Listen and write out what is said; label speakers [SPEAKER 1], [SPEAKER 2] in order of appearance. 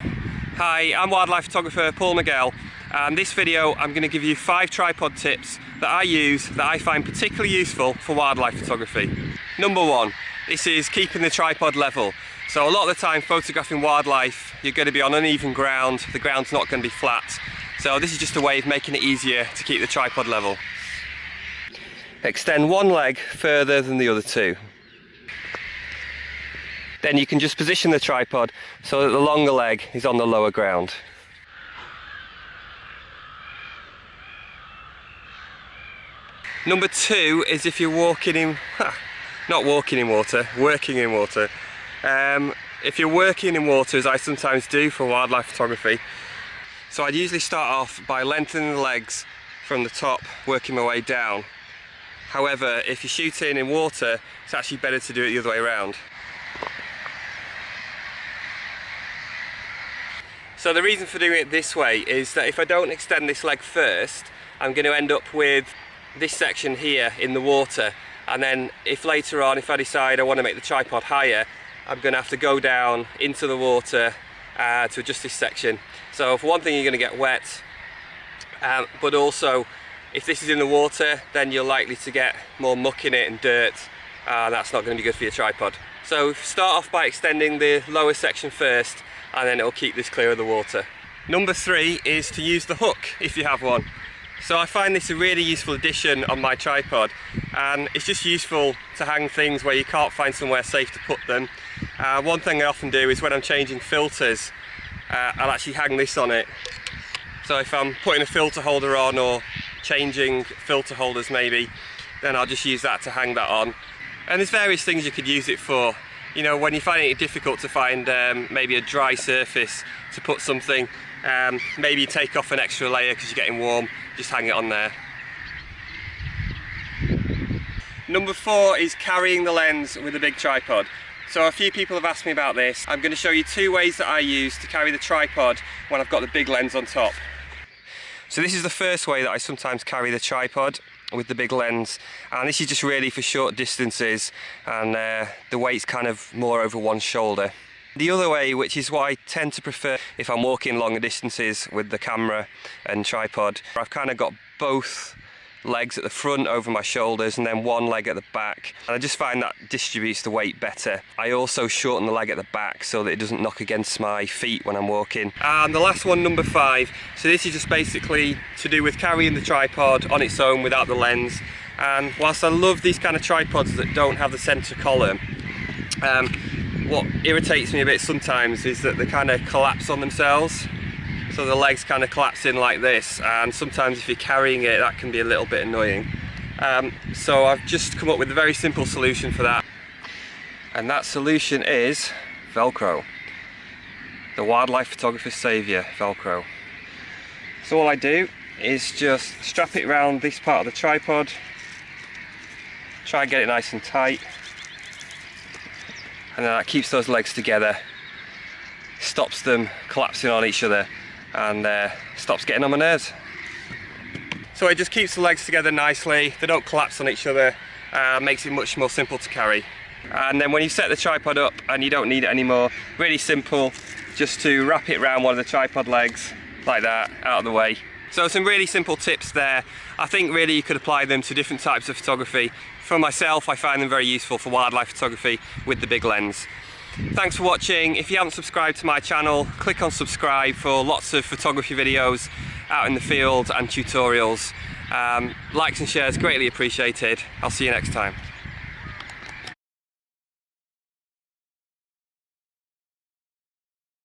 [SPEAKER 1] Hi, I'm wildlife photographer Paul Miguel, and this video I'm going to give you 5 tripod tips that I use that I find particularly useful for wildlife photography. Number 1, this is keeping the tripod level. So a lot of the time photographing wildlife you're going to be on uneven ground, the ground's not going to be flat. So this is just a way of making it easier to keep the tripod level. Extend one leg further than the other two. Then you can just position the tripod so that the longer leg is on the lower ground. Number 2 is if you're working in water. If you're working in water, as I sometimes do for wildlife photography, so I'd usually start off by lengthening the legs from the top, working my way down. However, if you're shooting in water, it's actually better to do it the other way around. So the reason for doing it this way is that if I don't extend this leg first, I'm going to end up with this section here in the water, and then if later on, if I decide I want to make the tripod higher, I'm going to have to go down into the water to adjust this section. So for one thing, you're going to get wet, but also if this is in the water, then you're likely to get more muck in it and dirt, and that's not going to be good for your tripod. So start off by extending the lower section first, and then it'll keep this clear of the water. Number 3 is to use the hook if you have one. So I find this a really useful addition on my tripod, and it's just useful to hang things where you can't find somewhere safe to put them. One thing I often do is when I'm changing filters, I'll actually hang this on it. So if I'm putting a filter holder on or changing filter holders maybe, then I'll just use that to hang that on. And there's various things you could use it for. You know, when you're finding it difficult to find maybe a dry surface to put something, maybe you take off an extra layer because you're getting warm, just hang it on there. Number 4 is carrying the lens with a big tripod. So a few people have asked me about this. I'm going to show you 2 ways that I use to carry the tripod when I've got the big lens on top. So this is the first way that I sometimes carry the tripod with the big lens, and this is just really for short distances, and the weight's kind of more over one shoulder. The other way, which is what I tend to prefer if I'm walking longer distances with the camera and tripod, I've kind of got both legs at the front over my shoulders and then one leg at the back, and I just find that distributes the weight better. I also shorten the leg at the back so that it doesn't knock against my feet when I'm walking. And the last one, number 5, so this is just basically to do with carrying the tripod on its own without the lens. And whilst I love these kind of tripods that don't have the centre column, what irritates me a bit sometimes is that they kind of collapse on themselves. So the legs kind of collapse in like this, and sometimes if you're carrying it, that can be a little bit annoying. So I've just come up with a very simple solution for that. And that solution is Velcro. The wildlife photographer's saviour, Velcro. So all I do is just strap it around this part of the tripod, try and get it nice and tight, and then that keeps those legs together, stops them collapsing on each other, and stops getting on my nerves. So it just keeps the legs together nicely, they don't collapse on each other, makes it much more simple to carry. And then when you set the tripod up and you don't need it anymore, really simple, just to wrap it around one of the tripod legs like that, out of the way. So some really simple tips there. I think really you could apply them to different types of photography. For myself, I find them very useful for wildlife photography with the big lens. Thanks for watching. If you haven't subscribed to my channel, click on subscribe for lots of photography videos out in the field and tutorials. Likes and shares greatly appreciated. I'll see you next time.